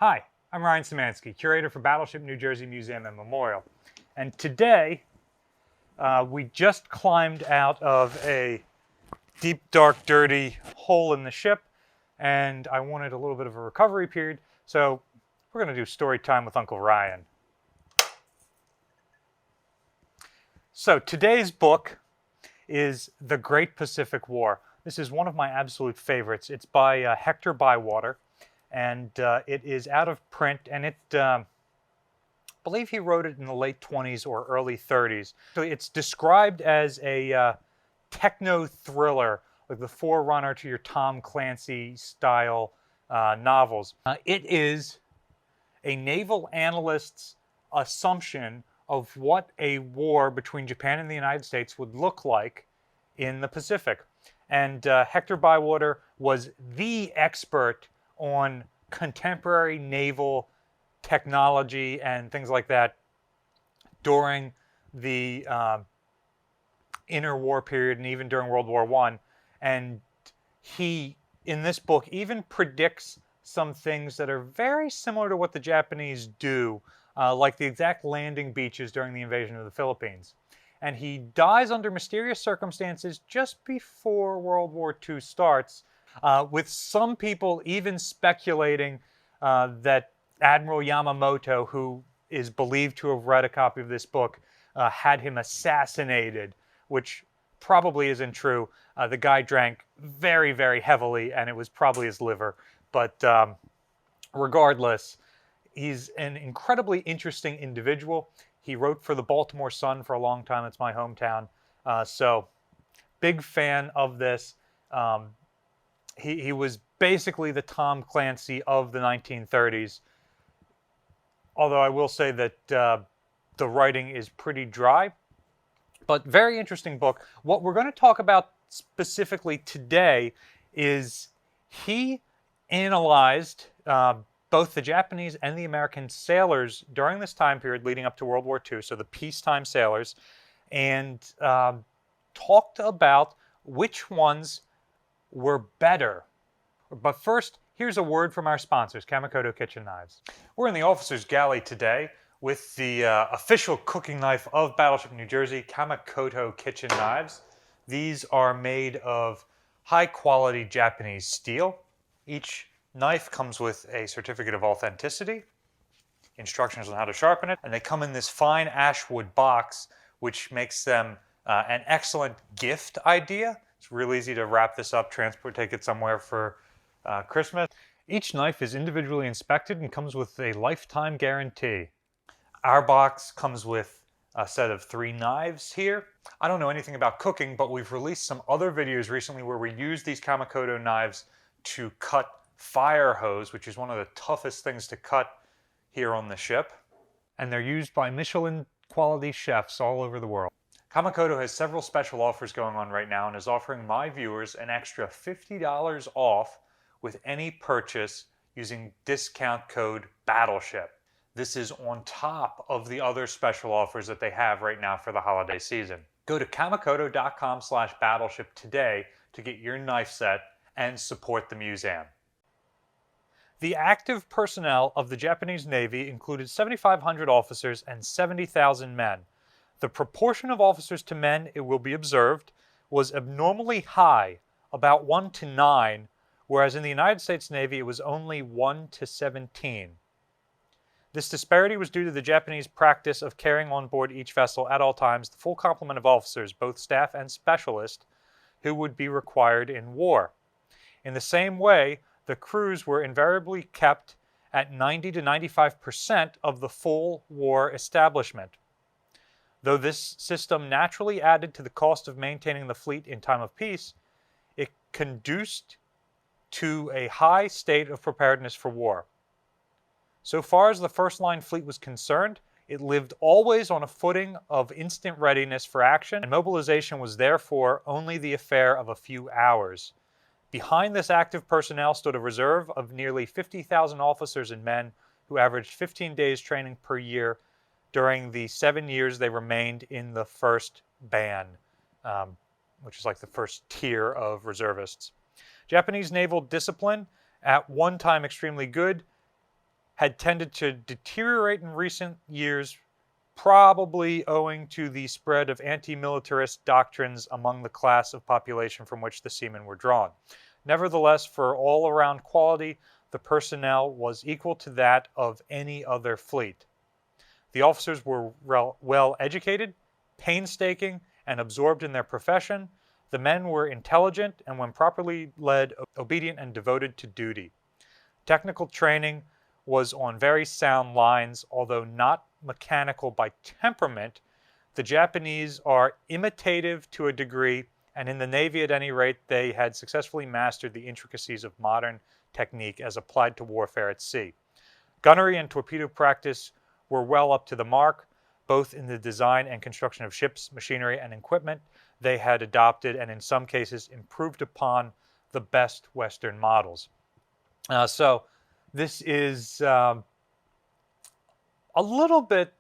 Hi, I'm Ryan Szymanski, curator for Battleship New Jersey Museum and Memorial. And today, we just climbed out of a deep, dark, dirty hole in the ship, and I wanted a little bit of a recovery period, so we're going to do story time with Uncle Ryan. So today's book is The Great Pacific War. This is one of my absolute favorites. It's by Hector Bywater, and it is out of print, and I believe he wrote it in the late 20s or early 30s. So it's described as a techno thriller, like the forerunner to your Tom Clancy style novels. It is a naval analyst's assumption of what a war between Japan and the United States would look like in the Pacific. And Hector Bywater was the expert on contemporary naval technology and things like that during the interwar period and even during World War I. And he, in this book, even predicts some things that are very similar to what the Japanese do, like the exact landing beaches during the invasion of the Philippines. And he dies under mysterious circumstances just before World War II starts, with some people even speculating that Admiral Yamamoto, who is believed to have read a copy of this book, had him assassinated, which probably isn't true. The guy drank very, very heavily, and it was probably his liver. But regardless, he's an incredibly interesting individual. He wrote for the Baltimore Sun for a long time. It's my hometown. So big fan of this. He was basically the Tom Clancy of the 1930s. Although I will say that the writing is pretty dry. But very interesting book. What we're going to talk about specifically today is he analyzed both the Japanese and the American sailors during this time period leading up to World War II, so the peacetime sailors, and talked about which ones were better. But first, here's a word from our sponsors, Kamakoto Kitchen Knives. We're in the officer's galley today with the official cooking knife of Battleship New Jersey, Kamakoto Kitchen Knives. These are made of high-quality Japanese steel. Each knife comes with a certificate of authenticity, instructions on how to sharpen it, and they come in this fine ashwood box, which makes them an excellent gift idea. It's real easy to wrap this up, take it somewhere for Christmas. Each knife is individually inspected and comes with a lifetime guarantee. Our box comes with a set of 3 knives here. I don't know anything about cooking, but we've released some other videos recently where we use these Kamakoto knives to cut fire hose, which is one of the toughest things to cut here on the ship. And they're used by Michelin quality chefs all over the world. Kamakoto has several special offers going on right now and is offering my viewers an extra $50 off with any purchase using discount code Battleship. This is on top of the other special offers that they have right now for the holiday season. Go to kamakoto.com/battleship today to get your knife set and support the museum. The active personnel of the Japanese Navy included 7,500 officers and 70,000 men. The proportion of officers to men, it will be observed, was abnormally high, about 1 to 9, whereas in the United States Navy it was only 1 to 17. This disparity was due to the Japanese practice of carrying on board each vessel at all times the full complement of officers, both staff and specialist, who would be required in war. In the same way, the crews were invariably kept at 90 to 95% of the full war establishment. Though this system naturally added to the cost of maintaining the fleet in time of peace, it conduced to a high state of preparedness for war. So far as the first-line fleet was concerned, it lived always on a footing of instant readiness for action, and mobilization was therefore only the affair of a few hours. Behind this active personnel stood a reserve of nearly 50,000 officers and men who averaged 15 days training per year during the 7 years they remained in the first band, which is like the first tier of reservists. Japanese naval discipline, at one time extremely good, had tended to deteriorate in recent years, probably owing to the spread of anti-militarist doctrines among the class of population from which the seamen were drawn. Nevertheless, for all-around quality, the personnel was equal to that of any other fleet. The officers were well educated, painstaking, and absorbed in their profession. The men were intelligent and, when properly led, obedient and devoted to duty. Technical training was on very sound lines, although not mechanical by temperament. The Japanese are imitative to a degree, and in the Navy at any rate, they had successfully mastered the intricacies of modern technique as applied to warfare at sea. Gunnery and torpedo practice were well up to the mark, both in the design and construction of ships, machinery, and equipment. They had adopted and in some cases improved upon the best Western models. So this is a little bit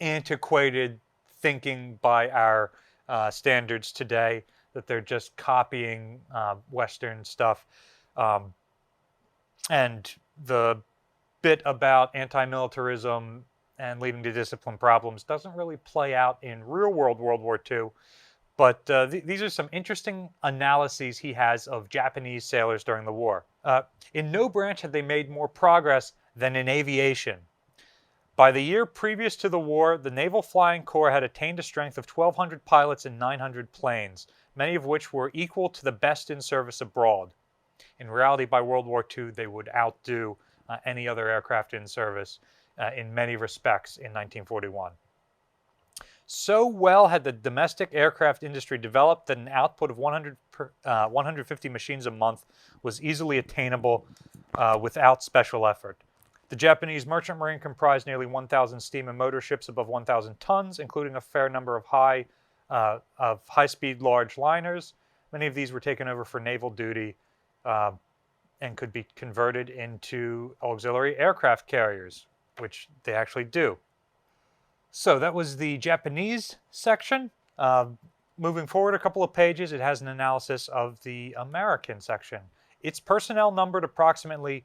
antiquated thinking by our standards today, that they're just copying Western stuff. And the bit about anti-militarism and leading to discipline problems doesn't really play out in real-world World War II. But these are some interesting analyses he has of Japanese sailors during the war. In no branch had they made more progress than in aviation. By the year previous to the war, the Naval Flying Corps had attained a strength of 1,200 pilots and 900 planes, many of which were equal to the best in service abroad. In reality, by World War II, they would outdo any other aircraft in service in many respects in 1941. So well had the domestic aircraft industry developed that an output of 150 machines a month was easily attainable without special effort. The Japanese merchant marine comprised nearly 1,000 steam and motor ships above 1,000 tons, including a fair number of high-speed large liners. Many of these were taken over for naval duty and could be converted into auxiliary aircraft carriers, which they actually do. So that was the Japanese section. Moving forward a couple of pages, it has an analysis of the American section. Its personnel numbered approximately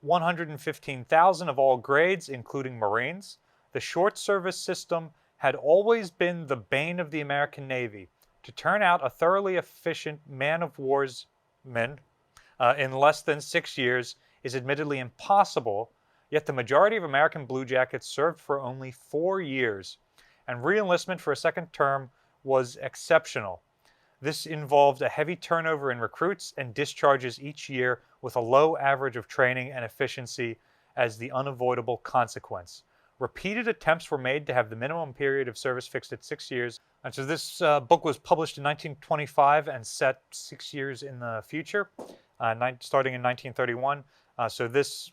115,000 of all grades, including Marines. The short service system had always been the bane of the American Navy. To turn out a thoroughly efficient man-of-warsman in less than 6 years is admittedly impossible, yet the majority of American bluejackets served for only 4 years, and re-enlistment for a second term was exceptional. This involved a heavy turnover in recruits and discharges each year, with a low average of training and efficiency as the unavoidable consequence. Repeated attempts were made to have the minimum period of service fixed at 6 years. And so this book was published in 1925 and set 6 years in the future, starting in 1931. So this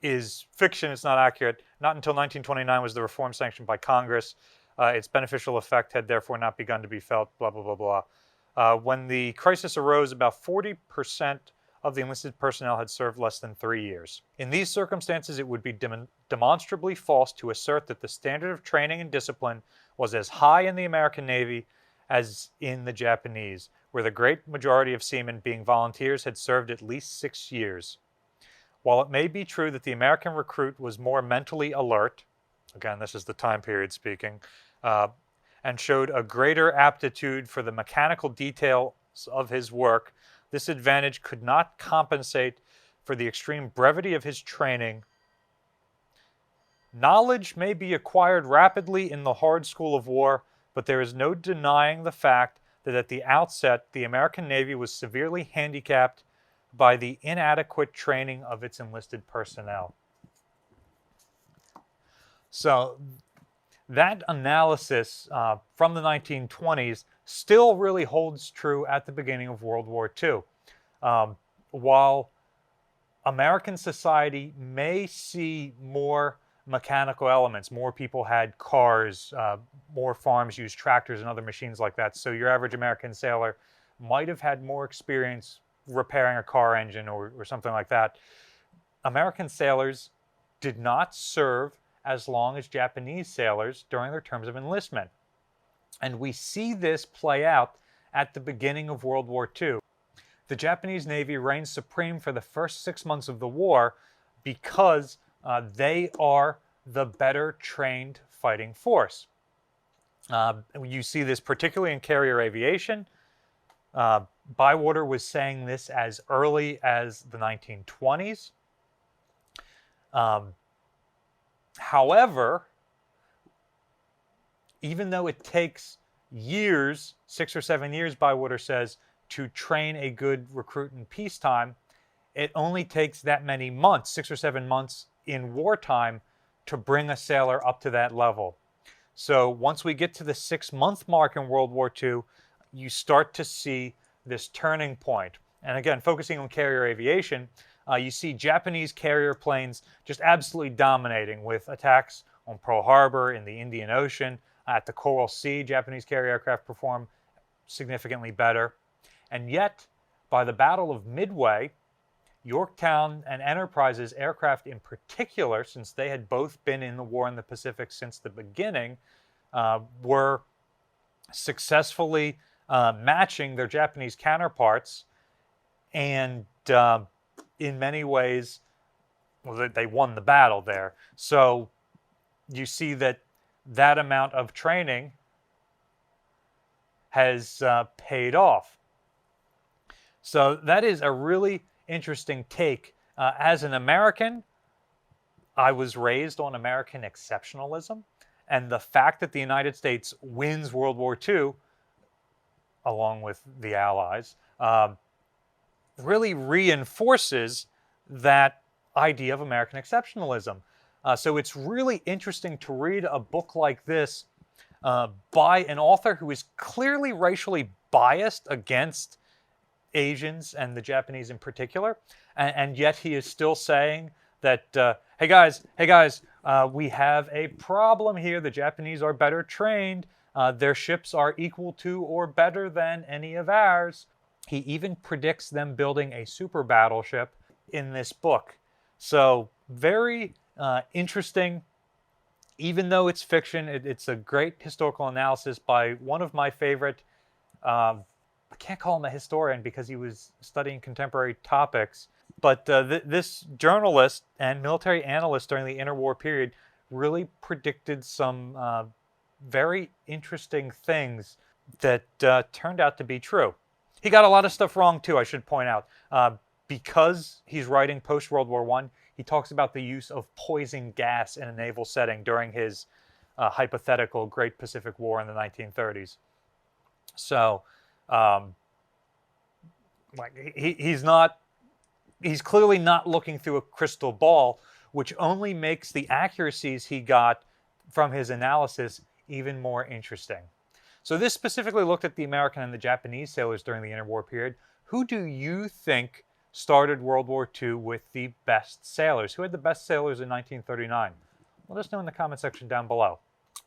is fiction, it's not accurate. Not until 1929 was the reform sanctioned by Congress. Its beneficial effect had therefore not begun to be felt, blah, blah, blah, blah. When the crisis arose, about 40% of the enlisted personnel had served less than 3 years. In these circumstances, it would be demonstrably false to assert that the standard of training and discipline was as high in the American Navy as in the Japanese, where the great majority of seamen, being volunteers, had served at least 6 years. While it may be true that the American recruit was more mentally alert, again, this is the time period speaking, and showed a greater aptitude for the mechanical details of his work, this advantage could not compensate for the extreme brevity of his training. Knowledge may be acquired rapidly in the hard school of war, but there is no denying the fact that at the outset, the American Navy was severely handicapped by the inadequate training of its enlisted personnel. So that analysis from the 1920s still really holds true at the beginning of World War II. While American society may see more mechanical elements, more people had cars, more farms used tractors and other machines like that, so your average American sailor might have had more experience repairing a car engine or something like that. American sailors did not serve as long as Japanese sailors during their terms of enlistment. And we see this play out at the beginning of World War II. The Japanese Navy reigned supreme for the first 6 months of the war because they are the better trained fighting force. You see this particularly in carrier aviation. Bywater was saying this as early as the 1920s. However, even though it takes years, 6 or 7 years, Bywater says, to train a good recruit in peacetime, it only takes that many months, 6 or 7 months in wartime, to bring a sailor up to that level. So once we get to the 6-month mark in World War II, you start to see this turning point. And again, focusing on carrier aviation, you see Japanese carrier planes just absolutely dominating with attacks on Pearl Harbor, in the Indian Ocean, at the Coral Sea. Japanese carrier aircraft perform significantly better. And yet, by the Battle of Midway, Yorktown and Enterprise's aircraft in particular, since they had both been in the war in the Pacific since the beginning, were successfully matching their Japanese counterparts, and in many ways, well, they won the battle there. So you see that that amount of training has paid off. So that is a really interesting take. As an American, I was raised on American exceptionalism, and the fact that the United States wins World War II, along with the Allies, really reinforces that idea of American exceptionalism. So it's really interesting to read a book like this by an author who is clearly racially biased against Asians and the Japanese in particular, and yet he is still saying that, hey guys, we have a problem here. The Japanese are better trained. Their ships are equal to or better than any of ours. He even predicts them building a super battleship in this book. So very interesting. Even though it's fiction, it's a great historical analysis by one of my favorite, I can't call him a historian because he was studying contemporary topics, but this journalist and military analyst during the interwar period really predicted some very interesting things that turned out to be true. He got a lot of stuff wrong too, I should point out. Because he's writing post-World War I, he talks about the use of poison gas in a naval setting during his hypothetical Great Pacific War in the 1930s. So, he's clearly not looking through a crystal ball, which only makes the accuracies he got from his analysis even more interesting. So this specifically looked at the American and the Japanese sailors during the interwar period. Who do you think started World War II with the best sailors? Who had the best sailors in 1939? Let us know in the comment section down below.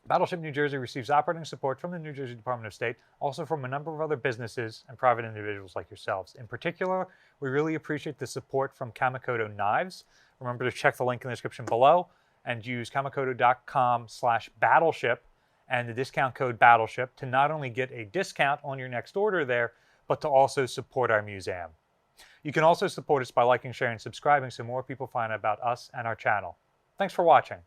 Battleship New Jersey receives operating support from the New Jersey Department of State, also from a number of other businesses and private individuals like yourselves. In particular, we really appreciate the support from Kamikoto Knives. Remember to check the link in the description below and use kamikoto.com/battleship and the discount code BATTLESHIP to not only get a discount on your next order there, but to also support our museum. You can also support us by liking, sharing, and subscribing so more people find out about us and our channel. Thanks for watching.